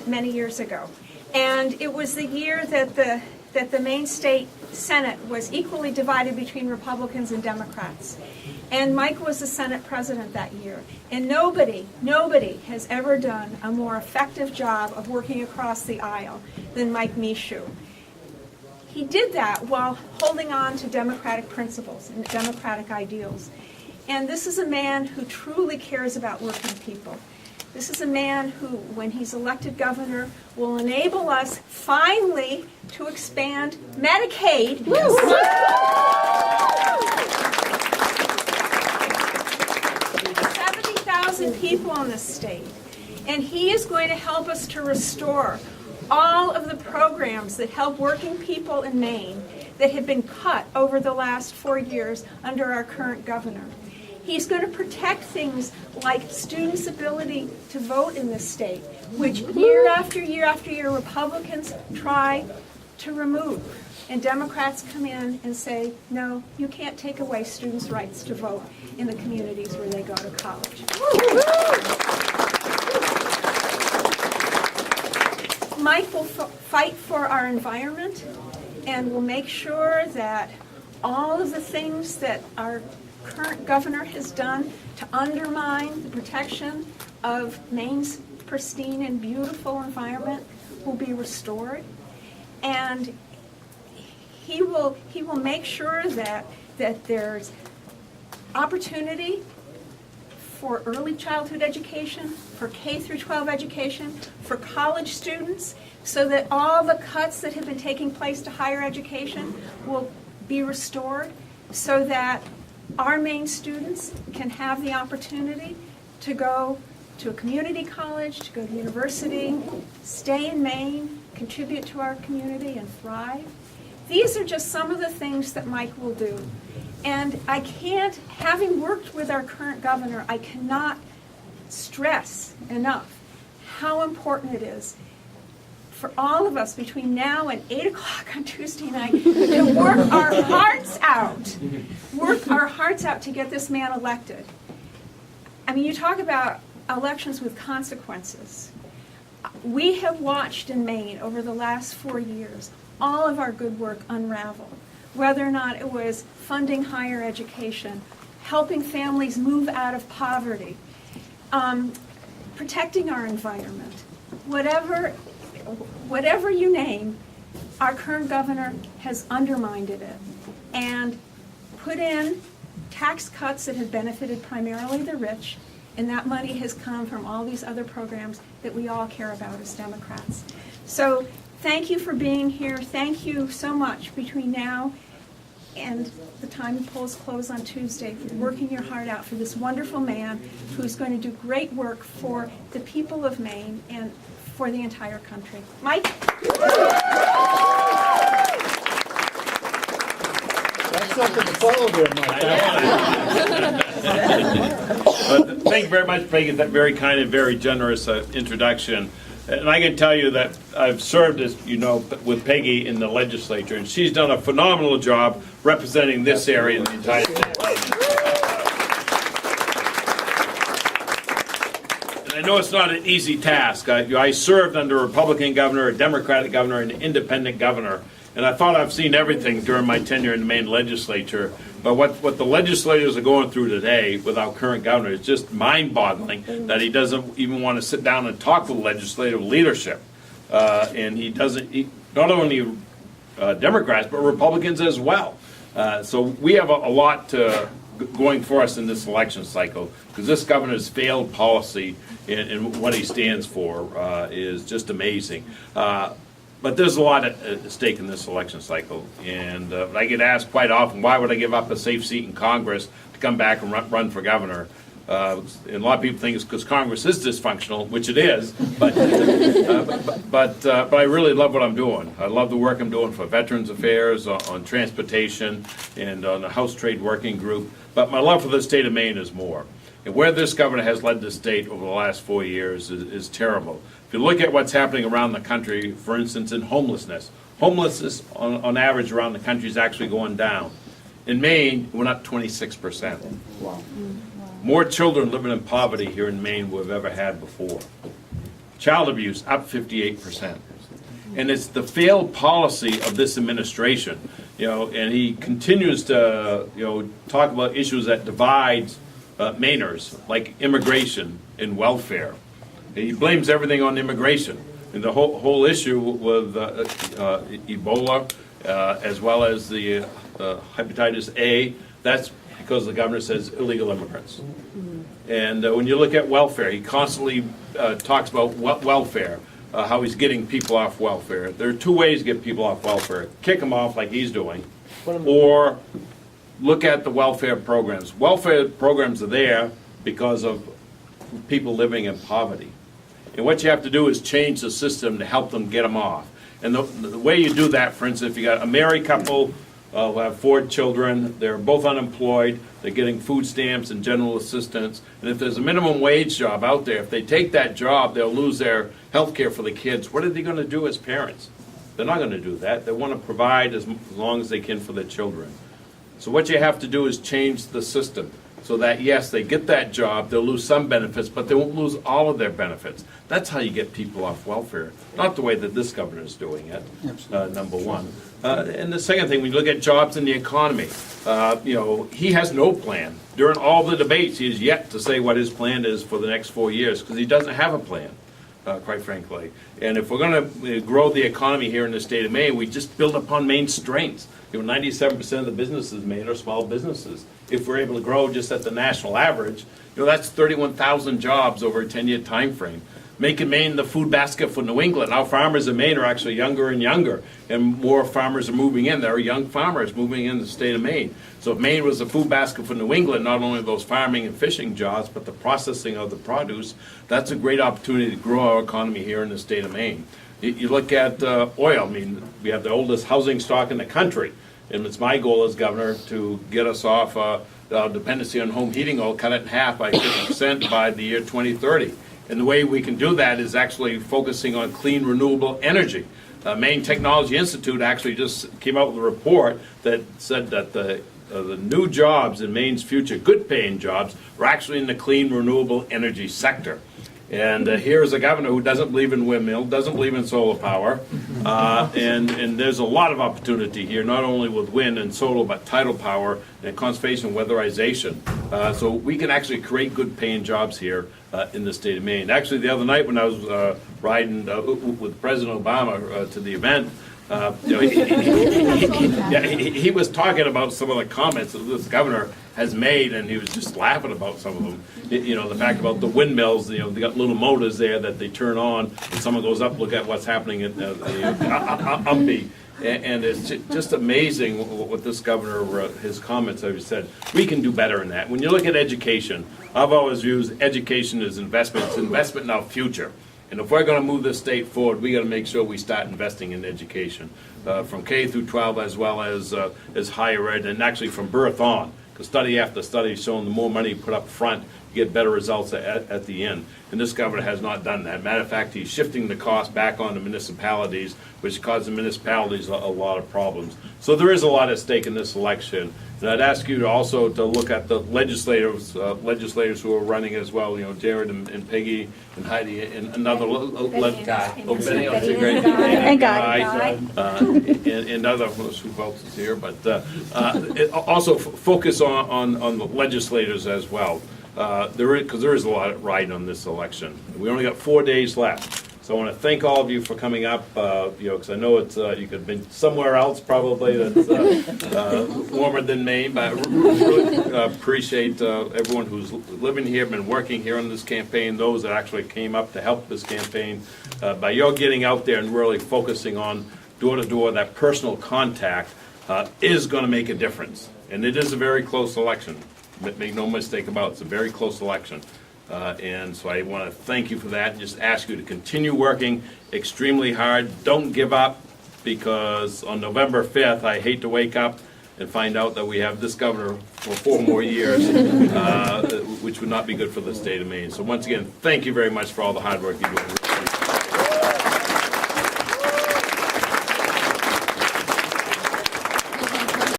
many years ago. And it was the year that the Maine State Senate was equally divided between Republicans and Democrats. And Mike was the Senate president that year. And nobody has ever done a more effective job of working across the aisle than Mike Michaud. He did that while holding on to democratic principles and democratic ideals. And this is a man who truly cares about working people. This is a man who, when he's elected governor, will enable us finally to expand Medicaid. 70,000 people in this state. And he is going to help us to restore all of the programs that help working people in Maine that have been cut over the last 4 years under our current governor. He's going to protect things like students' ability to vote in this state, which year after year after year Republicans try to remove. And Democrats come in and say, no, you can't take away students' rights to vote in the communities where they go to college. Mike will fight for our environment and will make sure that all of the things that our current governor has done to undermine the protection of Maine's pristine and beautiful environment will be restored. And he will make sure that there's opportunity for early childhood education, for K through 12 education, for college students, so that all the cuts that have been taking place to higher education will be restored, so that our Maine students can have the opportunity to go to a community college, to go to university, stay in Maine, contribute to our community, and thrive. These are just some of the things that Mike will do. And I can't, having worked with our current governor, I cannot stress enough how important it is for all of us between now and 8 o'clock on Tuesday night to work our hearts out to get this man elected. I mean, you talk about elections with consequences. We have watched in Maine over the last 4 years all of our good work unravel, whether or not it was funding higher education, helping families move out of poverty, protecting our environment, whatever you name, our current governor has undermined it and put in tax cuts that have benefited primarily the rich, and that money has come from all these other programs that we all care about as Democrats. So thank you for being here. Thank you so much between now and the time the polls close on Tuesday for working your heart out for this wonderful man who's going to do great work for the people of Maine and for the entire country. Mike? That's something to follow there, Mike. Thank you very much, Peggy, for that very kind and very generous introduction. And I can tell you that I've served, as you know, with Peggy in the legislature, and she's done a phenomenal job representing this area in the entire state. And I know it's not an easy task. I served under a Republican governor, a Democratic governor, and an independent governor, and I thought I've seen everything during my tenure in the Maine legislature. But what the legislators are going through today with our current governor is just mind-boggling, that he doesn't even want to sit down and talk to the legislative leadership. And he doesn't, not only Democrats, but Republicans as well. So we have a lot going for us in this election cycle, because this governor's failed policy and what he stands for is just amazing. But there's a lot at stake in this election cycle, and I get asked quite often, why would I give up a safe seat in Congress to come back and run for governor? And a lot of people think it's because Congress is dysfunctional, which it is, but I really love what I'm doing. I love the work I'm doing for Veterans Affairs, on transportation, and on the House Trade Working Group. But my love for the state of Maine is more. And where this governor has led the state over the last 4 years is terrible. If you look at what's happening around the country, for instance, in homelessness on average around the country is actually going down. In Maine, we're up 26%. Wow. More children living in poverty here in Maine than we've ever had before. Child abuse, up 58%. And it's the failed policy of this administration, and he continues to, talk about issues that divide Mainers, like immigration and welfare. He blames everything on immigration. And the whole issue with Ebola, as well as the hepatitis A, that's because the governor says illegal immigrants. And when you look at welfare, he constantly talks about welfare, how he's getting people off welfare. There are two ways to get people off welfare. Kick them off like he's doing, or look at the welfare programs. Welfare programs are there because of people living in poverty. And what you have to do is change the system to help them get them off. And the way you do that, for instance, if you got a married couple who have 4 children, they're both unemployed, they're getting food stamps and general assistance, and if there's a minimum wage job out there, if they take that job, they'll lose their health care for the kids. What are they going to do as parents? They're not going to do that. They want to provide as long as they can for their children. So what you have to do is change the system so that, yes, they get that job, they'll lose some benefits, but they won't lose all of their benefits. That's how you get people off welfare, not the way that this governor is doing it, number one. And the second thing, when you look at jobs in the economy, he has no plan. During all the debates, he has yet to say what his plan is for the next 4 years, because he doesn't have a plan, quite frankly. And if we're going to grow the economy here in the state of Maine, we just build upon Maine's strengths. 97% of the businesses in Maine are small businesses. If we're able to grow just at the national average, that's 31,000 jobs over a 10-year time frame. Making Maine the food basket for New England. Our farmers in Maine are actually younger and younger, and more farmers are moving in. There are young farmers moving in the state of Maine. So if Maine was the food basket for New England, not only those farming and fishing jobs, but the processing of the produce, that's a great opportunity to grow our economy here in the state of Maine. You look at oil. We have the oldest housing stock in the country. And it's my goal as governor to get us off dependency on home heating oil, cut it in half by 50% by the year 2030. And the way we can do that is actually focusing on clean, renewable energy. Maine Technology Institute actually just came out with a report that said that the new jobs in Maine's future, good-paying jobs, are actually in the clean, renewable energy sector. And here's a governor who doesn't believe in windmill, doesn't believe in solar power, and there's a lot of opportunity here, not only with wind and solar, but tidal power and conservation and weatherization. So we can actually create good-paying jobs here in the state of Maine. Actually, the other night when I was riding with President Obama to the event, he was talking about some of the comments that this governor has made, and he was just laughing about some of them. The fact about the windmills, they got little motors there that they turn on, and someone goes up, look at what's happening at the Umpy. And it's just amazing what this governor, his comments, have said. We can do better in that. When you look at education, I've always used education as investment. It's investment in our future. And if we're going to move this state forward, we got to make sure we start investing in education, from K through 12 as well as higher ed, and actually from birth on. Because study after study has shown the more money you put up front, you get better results at the end. And this governor has not done that. Matter of fact, he's shifting the cost back on the municipalities, which causes the municipalities a lot of problems. So there is a lot at stake in this election. And I'd ask you to also to look at the legislators who are running as well. Jared and Peggy and Heidi and another guy. And Guy. And other who else is here, but also focus on the legislators as well. Because there is a lot riding on this election. We only got 4 days left. So I want to thank all of you for coming up, because I know it's you could have been somewhere else probably that's warmer than Maine, but I really appreciate everyone who's living here, been working here on this campaign, those that actually came up to help this campaign. By your getting out there and really focusing on door-to-door, that personal contact is going to make a difference. And it is a very close election. Make no mistake about it, it's a very close election. And so I want to thank you for that and just ask you to continue working extremely hard. Don't give up, because on November 5th, I hate to wake up and find out that we have this governor for 4 more years, which would not be good for the state of Maine. So once again, thank you very much for all the hard work you're doing.